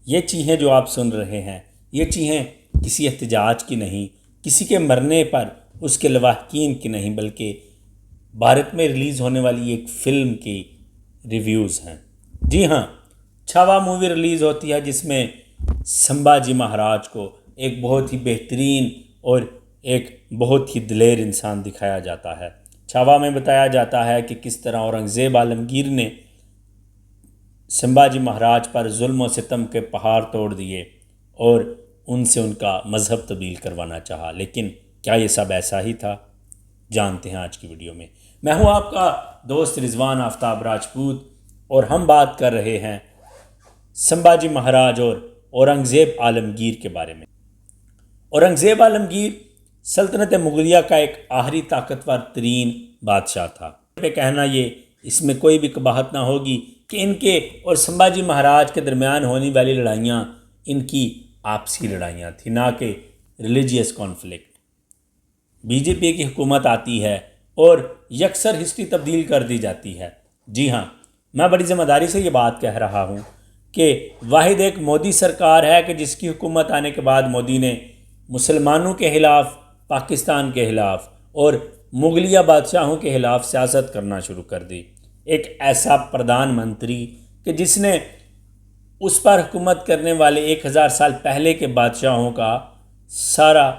یہ چیزیں جو آپ سن رہے ہیں، یہ چیزیں کسی احتجاج کی نہیں، کسی کے مرنے پر اس کے لواحقین کی نہیں، بلکہ بھارت میں ریلیز ہونے والی ایک فلم کی ریویوز ہیں۔ جی ہاں، چھاوا مووی ریلیز ہوتی ہے جس میں سمبھاجی مہاراج کو ایک بہت ہی بہترین اور ایک بہت ہی دلیر انسان دکھایا جاتا ہے۔ چھاوا میں بتایا جاتا ہے کہ کس طرح اورنگزیب عالمگیر نے سمبھاجی مہاراج پر ظلم و ستم کے پہاڑ توڑ دیے اور ان سے ان کا مذہب تبدیل کروانا چاہا، لیکن کیا یہ سب ایسا ہی تھا؟ جانتے ہیں آج کی ویڈیو میں۔ میں ہوں آپ کا دوست رضوان آفتاب راجپوت اور ہم بات کر رہے ہیں سمبھاجی مہاراج اور اورنگزیب عالمگیر کے بارے میں۔ اورنگزیب عالمگیر سلطنت مغلیہ کا ایک آخری طاقتور ترین بادشاہ تھا۔ پہ کہنا یہ اس میں کوئی بھی قباحت نہ ہوگی کہ ان کے اور سمبھاجی مہاراج کے درمیان ہونے والی لڑائیاں ان کی آپسی لڑائیاں تھیں، نہ کہ ریلیجیس کانفلکٹ۔ بی جے پی کی حکومت آتی ہے اور یکسر ہسٹری تبدیل کر دی جاتی ہے۔ جی ہاں، میں بڑی ذمہ داری سے یہ بات کہہ رہا ہوں کہ واحد ایک مودی سرکار ہے کہ جس کی حکومت آنے کے بعد مودی نے مسلمانوں کے خلاف، پاکستان کے خلاف اور مغلیہ بادشاہوں کے خلاف سیاست کرنا شروع کر دی۔ ایک ایسا پردھان منتری کہ جس نے اس پر حکومت کرنے والے 1000 سال پہلے کے بادشاہوں کا سارا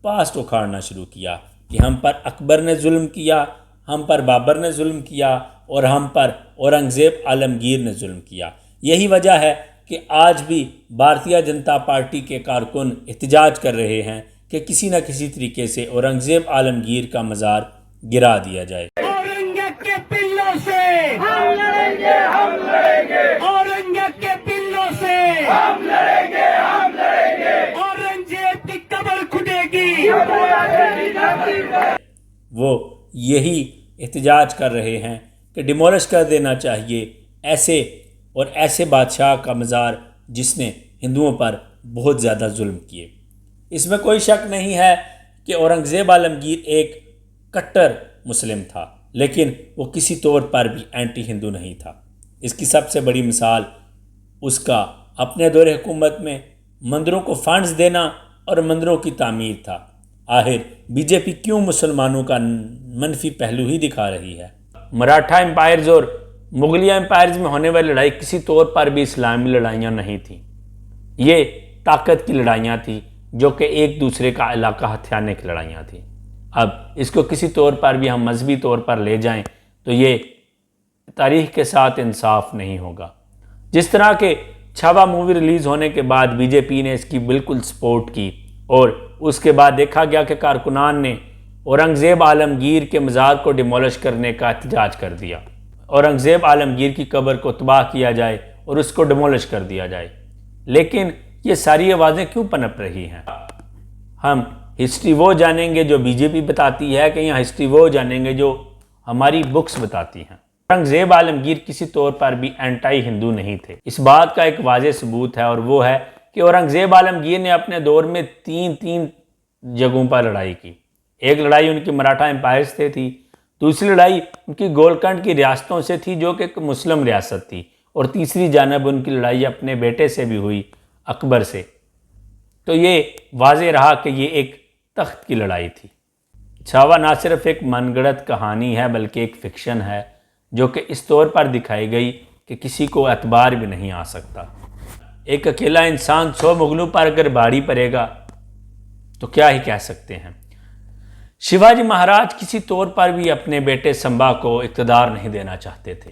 پاسٹ اکھاڑنا شروع کیا کہ ہم پر اکبر نے ظلم کیا، ہم پر بابر نے ظلم کیا اور ہم پر اورنگزیب عالمگیر نے ظلم کیا۔ یہی وجہ ہے کہ آج بھی بھارتیہ جنتا پارٹی کے کارکن احتجاج کر رہے ہیں کہ کسی نہ کسی طریقے سے اورنگزیب عالمگیر کا مزار گرا دیا جائے۔ اورنگزیب کے پلوں سے ہم لڑیں گے، ہم لڑیں گے، اورنگزیب کے پلوں سے ہم لڑیں گے، ہم لڑیں گے، اورنگزیب کی قبر کھدے گی۔ وہ یہی احتجاج کر رہے ہیں کہ ڈیمولش کر دینا چاہیے ایسے بادشاہ کا مزار جس نے ہندوؤں پر بہت زیادہ ظلم کیے۔ اس میں کوئی شک نہیں ہے کہ اورنگزیب عالمگیر ایک کٹر مسلم تھا، لیکن وہ کسی طور پر بھی اینٹی ہندو نہیں تھا۔ اس کی سب سے بڑی مثال اس کا اپنے دور حکومت میں مندروں کو فنڈز دینا اور مندروں کی تعمیر تھا۔ آخر بی جے پی کیوں مسلمانوں کا منفی پہلو ہی دکھا رہی ہے؟ مراٹھا امپائرز اور مغلیہ امپائرز میں ہونے والی لڑائی کسی طور پر بھی اسلامی لڑائیاں نہیں تھیں۔ یہ طاقت کی لڑائیاں تھیں جو کہ ایک دوسرے کا علاقہ ہتھیانے کی لڑائیاں تھیں۔ اب اس کو کسی طور پر بھی ہم مذہبی طور پر لے جائیں تو یہ تاریخ کے ساتھ انصاف نہیں ہوگا۔ جس طرح کہ چھاوا مووی ریلیز ہونے کے بعد بی جے پی نے اس کی بالکل سپورٹ کی اور اس کے بعد دیکھا گیا کہ کارکنان نے اورنگزیب عالمگیر کے مزار کو ڈیمولش کرنے کا احتجاج کر دیا۔ اورنگزیب عالمگیر کی قبر کو تباہ کیا جائے اور اس کو ڈیمولش کر دیا جائے، لیکن یہ ساری آوازیں کیوں پنپ رہی ہیں؟ ہم ہسٹری وہ جانیں گے جو بی جے پی بتاتی ہے کہ یا ہسٹری وہ جانیں گے جو ہماری بکس بتاتی ہیں؟ اورنگزیب عالمگیر کسی طور پر بھی اینٹائی ہندو نہیں تھے۔ اس بات کا ایک واضح ثبوت ہے اور وہ ہے کہ اورنگزیب عالمگیر نے اپنے دور میں تین جگہوں پر لڑائی کی۔ ایک لڑائی ان کی مراٹھا امپائر سے تھی، دوسری لڑائی ان کی گولکنڈ کی ریاستوں سے تھی جو کہ ایک مسلم ریاست تھی، اور تیسری جانب ان کی لڑائی اپنے بیٹے سے بھی ہوئی، اکبر سے۔ تو یہ واضح رہا کہ یہ ایک تخت کی لڑائی تھی۔ چھاوا نہ صرف ایک من گڑت کہانی ہے بلکہ ایک فکشن ہے جو کہ اس طور پر دکھائی گئی کہ کسی کو اعتبار بھی نہیں آ سکتا۔ ایک اکیلا انسان 100 مغلوں پر اگر بھاری پڑے گا تو کیا ہی کہہ سکتے ہیں۔ شیواجی مہاراج کسی طور پر بھی اپنے بیٹے سمبا کو اقتدار نہیں دینا چاہتے تھے۔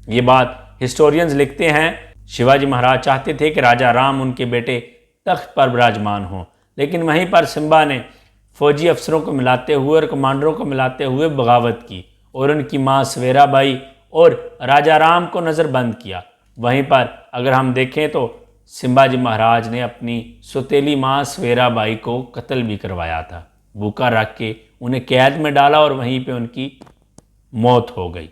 یہ بات ہسٹورینز لکھتے ہیں۔ شیواجی مہاراج چاہتے تھے کہ راجہ رام ان کے بیٹے تخت پر براجمان ہوں، لیکن وہیں پر سمبا نے فوجی افسروں کو ملاتے ہوئے اور کمانڈروں کو ملاتے ہوئے بغاوت کی اور ان کی ماں سویرا بائی اور راجہ رام کو نظر بند کیا۔ وہیں پر اگر ہم دیکھیں تو سمباجی مہاراج نے اپنی سوتیلی ماں سویرا بائی کو قتل بھی کروایا تھا، بھوکا رکھ کے انہیں قید میں ڈالا اور وہیں پہ ان کی موت ہو گئی۔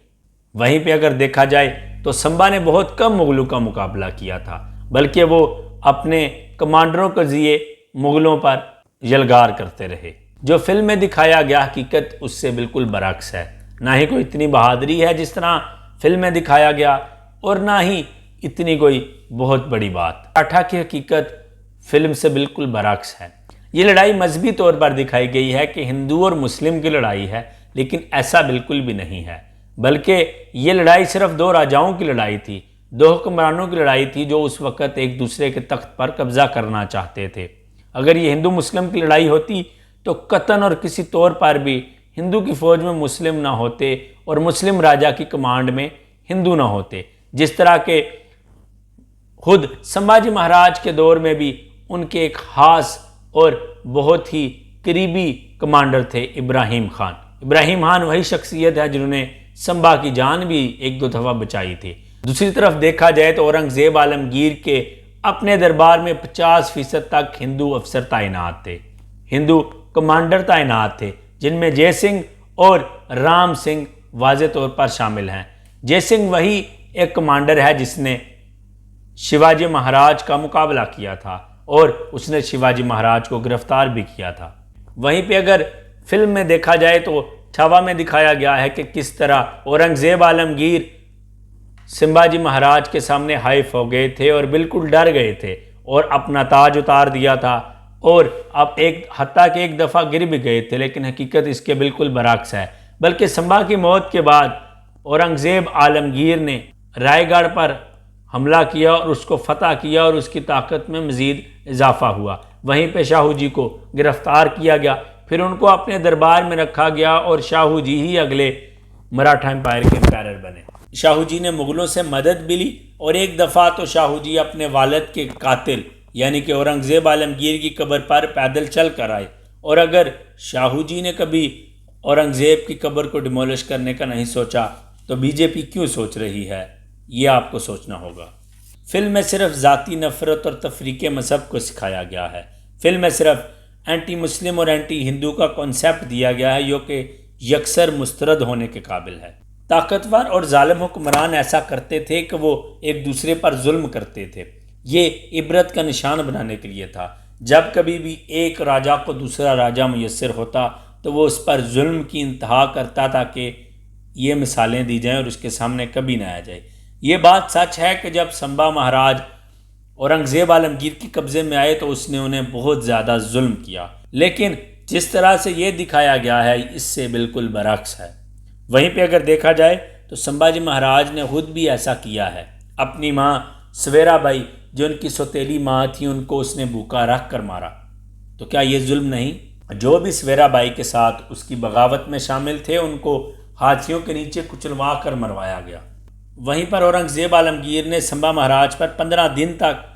وہیں پہ اگر دیکھا جائے تو سمبا نے بہت کم مغلوں کا مقابلہ کیا تھا، بلکہ وہ اپنے کمانڈروں کے ذریعے مغلوں پر یلغار کرتے رہے۔ جو فلم میں دکھایا گیا حقیقت اس سے بالکل برعکس ہے، نہ ہی کوئی اتنی بہادری ہے جس طرح فلم میں دکھایا گیا، اور نہ ہی اتنی کوئی بہت بڑی بات۔ مراٹھا کی حقیقت فلم سے بالکل برعکس ہے۔ یہ لڑائی مذہبی طور پر دکھائی گئی ہے کہ ہندو اور مسلم کی لڑائی ہے، لیکن ایسا بالکل بھی نہیں ہے، بلکہ یہ لڑائی صرف دو راجاؤں کی لڑائی تھی، دو حکمرانوں کی لڑائی تھی جو اس وقت ایک دوسرے کے تخت پر قبضہ کرنا چاہتے تھے۔ اگر یہ ہندو مسلم کی لڑائی ہوتی تو قطعاً اور کسی طور پر بھی ہندو کی فوج میں مسلم نہ ہوتے اور مسلم راجا کی کمانڈ میں ہندو نہ ہوتے، جس طرح کہ خود سمبھاجی مہاراج کے دور میں بھی ان کے ایک خاص اور بہت ہی قریبی کمانڈر تھے ابراہیم خان۔ ابراہیم خان وہی شخصیت ہے جنہوں نے سمبا کی جان بھی ایک دو دفعہ بچائی تھی۔ دوسری طرف دیکھا جائے تو اورنگزیب عالمگیر کے اپنے دربار میں 50% تک ہندو افسر تعینات تھے، ہندو کمانڈر تعینات تھے، جن میں جے سنگھ اور رام سنگھ واضح طور پر شامل ہیں۔ جے سنگھ وہی ایک کمانڈر ہے جس نے شیواجی مہاراج کا مقابلہ کیا تھا اور اس نے شیواجی مہاراج کو گرفتار بھی کیا تھا۔ وہیں پہ اگر فلم میں دیکھا جائے تو چھاوا میں دکھایا گیا ہے کہ کس طرح اورنگزیب عالمگیر سمبھاجی مہاراج کے سامنے ہائف ہو گئے تھے اور بالکل ڈر گئے تھے اور اپنا تاج اتار دیا تھا، اور اب حتیٰ کہ ایک دفعہ گر بھی گئے تھے، لیکن حقیقت اس کے بالکل برعکس ہے۔ بلکہ سمبا کی موت کے بعد اورنگزیب عالمگیر نے رائے گڑھ پر حملہ کیا اور اس کو فتح کیا اور اس کی طاقت میں مزید اضافہ ہوا۔ وہیں پہ شاہو جی کو گرفتار کیا گیا، پھر ان کو اپنے دربار میں رکھا گیا اور شاہو جی ہی اگلے مراٹھا امپائر کے امپائرر بنے۔ شاہو جی نے مغلوں سے مدد بھی لی، اور ایک دفعہ تو شاہو جی اپنے والد کے قاتل یعنی کہ اورنگزیب عالمگیر کی قبر پر پیدل چل کر آئے، اور اگر شاہو جی نے کبھی اورنگزیب کی قبر کو ڈیمولش کرنے کا نہیں سوچا تو بی جے پی کیوں سوچ رہی ہے، یہ آپ کو سوچنا ہوگا۔ فلم میں صرف ذاتی نفرت اور تفریق مذہب کو سکھایا گیا ہے۔ فلم میں صرف اینٹی مسلم اور اینٹی ہندو کا کانسیپٹ دیا گیا ہے جو کہ یکسر مسترد ہونے کے قابل ہے۔ طاقتور اور ظالم حکمران ایسا کرتے تھے کہ وہ ایک دوسرے پر ظلم کرتے تھے۔ یہ عبرت کا نشان بنانے کے لیے تھا۔ جب کبھی بھی ایک راجا کو دوسرا راجا میسر ہوتا تو وہ اس پر ظلم کی انتہا کرتا تاکہ یہ مثالیں دی جائیں اور اس کے سامنے کبھی نہ آ جائے۔ یہ بات سچ ہے کہ جب سمبا مہاراج اورنگزیب عالمگیر کے قبضے میں آئے تو اس نے انہیں بہت زیادہ ظلم کیا، لیکن جس طرح سے یہ دکھایا گیا ہے اس سے بالکل برعکس ہے۔ وہیں پہ اگر دیکھا جائے تو سمبھاجی مہاراج نے خود بھی ایسا کیا ہے۔ اپنی ماں سویرا بائی جو ان کی سوتیلی ماں تھی ان کو اس نے بھوکا رکھ کر مارا، تو کیا یہ ظلم نہیں؟ جو بھی سویرا بائی کے ساتھ اس کی بغاوت میں شامل تھے ان کو ہاتھیوں کے نیچے کچلوا کر مروایا گیا۔ وہیں پر اورنگزیب عالمگیر نے سمبا مہاراج پر 15 دن تک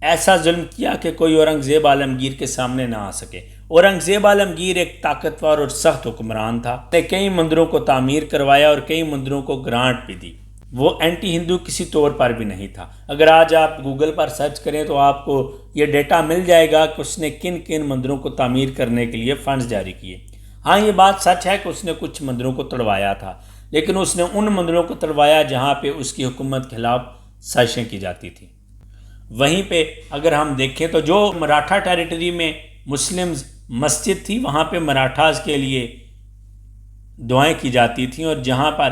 ایسا ظلم کیا کہ کوئی اورنگزیب عالمگیر کے سامنے نہ آ سکے۔ اورنگزیب عالمگیر ایک طاقتور اور سخت حکمران تھا، نے کئی مندروں کو تعمیر کروایا اور کئی مندروں کو گرانٹ بھی دی۔ وہ اینٹی ہندو کسی طور پر بھی نہیں تھا۔ اگر آج آپ گوگل پر سرچ کریں تو آپ کو یہ ڈیٹا مل جائے گا کہ اس نے کن کن مندروں کو تعمیر کرنے کے لیے فنڈز جاری کیے۔ ہاں یہ بات سچ ہے کہ اس نے کچھ مندروں کو تڑوایا تھا، لیکن اس نے ان مندروں کو تڑوایا جہاں پہ اس کی حکومت کے خلاف سازشیں کی جاتی تھیں۔ وہیں پہ اگر ہم دیکھیں تو جو مراٹھا ٹیریٹری میں مسلمز مسجد تھی وہاں پہ مراٹھاز کے لیے دعائیں کی جاتی تھیں، اور جہاں پر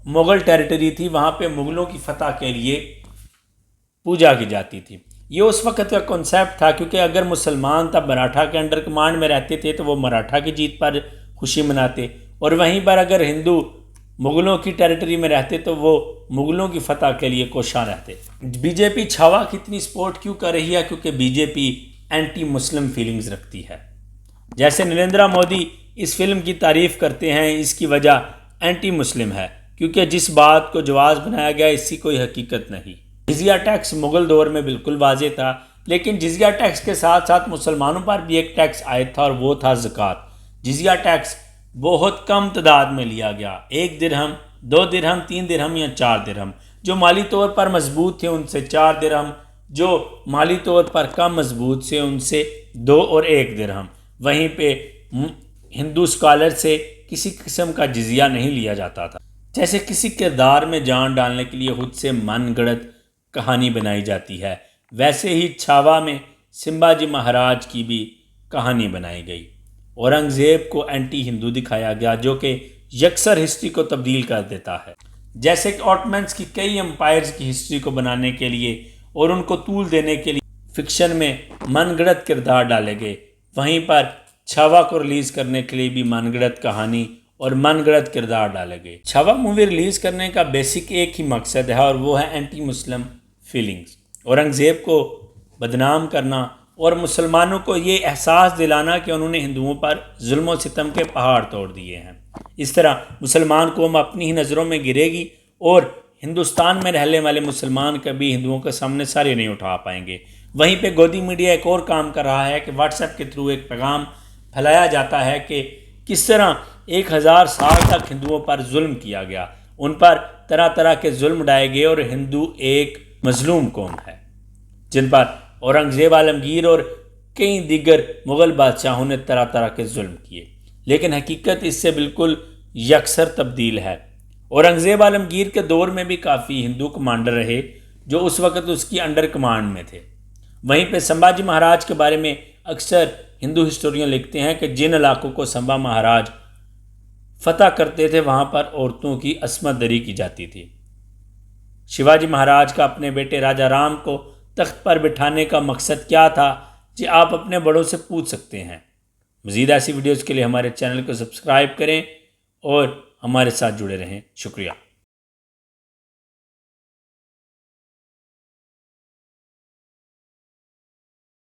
مغل ٹیریٹری تھی وہاں پہ مغلوں کی فتح کے لیے پوجا کی جاتی تھی۔ یہ اس وقت کا کنسیپٹ تھا، کیونکہ اگر مسلمان تب مراٹھا کے انڈر کمانڈ میں رہتے تھے تو وہ مراٹھا کی جیت پر خوشی مناتے، اور وہیں پر اگر ہندو مغلوں کی ٹیریٹری میں رہتے تو وہ مغلوں کی فتح کے لیے کوشاں رہتے۔ بی جے پی چھاوا کی اتنی سپورٹ کیوں کر رہی ہے؟ کیونکہ بی جے پی اینٹی مسلم فیلنگز رکھتی ہے۔ جیسے نریندر مودی اس فلم کی تعریف کرتے ہیں، اس کی وجہ اینٹی مسلم ہے، کیونکہ جس بات کو جواز بنایا گیا اس کی کوئی حقیقت نہیں۔ جزیہ ٹیکس مغل دور میں بالکل واضح تھا، لیکن جزیہ ٹیکس کے ساتھ ساتھ مسلمانوں پر بھی ایک ٹیکس عائد تھا اور وہ تھا زکوٰۃ۔ جزیہ ٹیکس بہت کم تعداد میں لیا گیا، 1 درہم، 2 درہم، 3 درہم یا 4 درہم۔ جو مالی طور پر مضبوط تھے ان سے 4 درہم، جو مالی طور پر کم مضبوط سے ان سے 2 اور 1 درہم۔ وہیں پہ ہندو اسکالر سے کسی قسم کا جزیہ نہیں لیا جاتا تھا۔ جیسے کسی کردار میں جان ڈالنے کے لیے خود سے من گڑت کہانی بنائی جاتی ہے، ویسے ہی چھاوا میں سمبھاجی مہاراج کی بھی کہانی بنائی گئی۔ اورنگزیب کو اینٹی ہندو دکھایا گیا، جو کہ یکسر ہسٹری کو تبدیل کر دیتا ہے۔ جیسے کہ آٹمنز کی کئی امپائرز کی ہسٹری کو بنانے کے لیے اور ان کو طول دینے کے لیے فکشن میں من گڑت کردار ڈالے گئے، وہیں پر چھاوا کو ریلیز کرنے کے لیے بھی من گڑت کہانی اور من گڑت کردار ڈالے گئے۔ چھاوا مووی ریلیز کرنے کا بیسک ایک ہی مقصد ہے، اور وہ ہے اینٹی مسلم فیلنگز، اورنگزیب کو بدنام کرنا اور مسلمانوں کو یہ احساس دلانا کہ انہوں نے ہندوؤں پر ظلم و ستم کے پہاڑ توڑ دیے ہیں۔ اس طرح مسلمان قوم اپنی ہی نظروں میں گرے گی اور ہندوستان میں رہنے والے مسلمان کبھی ہندوؤں کے سامنے سارے نہیں اٹھا پائیں گے۔ وہیں پہ گودی میڈیا ایک اور کام کر رہا ہے کہ واٹس ایپ کے تھرو ایک پیغام پھیلایا جاتا ہے کہ کس طرح 1000 سال تک ہندوؤں پر ظلم کیا گیا، ان پر طرح طرح کے ظلم ڈائے گئے، اور ہندو ایک مظلوم قوم ہے جن پر اورنگزیب عالمگیر اور کئی دیگر مغل بادشاہوں نے طرح طرح کے ظلم کیے، لیکن حقیقت اس سے بالکل یکسر تبدیل ہے۔ اورنگزیب عالمگیر کے دور میں بھی کافی ہندو کمانڈر رہے جو اس وقت اس کی انڈر کمانڈ میں تھے۔ وہیں پہ سمبھاجی مہاراج کے بارے میں اکثر ہندو ہسٹورین لکھتے ہیں کہ جن علاقوں کو سمبھا مہاراج فتح کرتے تھے وہاں پر عورتوں کی عصمت دری کی جاتی تھی۔ شیواجی مہاراج کا اپنے بیٹے راجہ رام کو تخت پر بٹھانے کا مقصد کیا تھا، جی آپ اپنے بڑوں سے پوچھ سکتے ہیں۔ مزید ایسی ویڈیوز کے لیے ہمارے چینل کو سبسکرائب کریں اور ہمارے ساتھ جڑے رہیں۔ شکریہ۔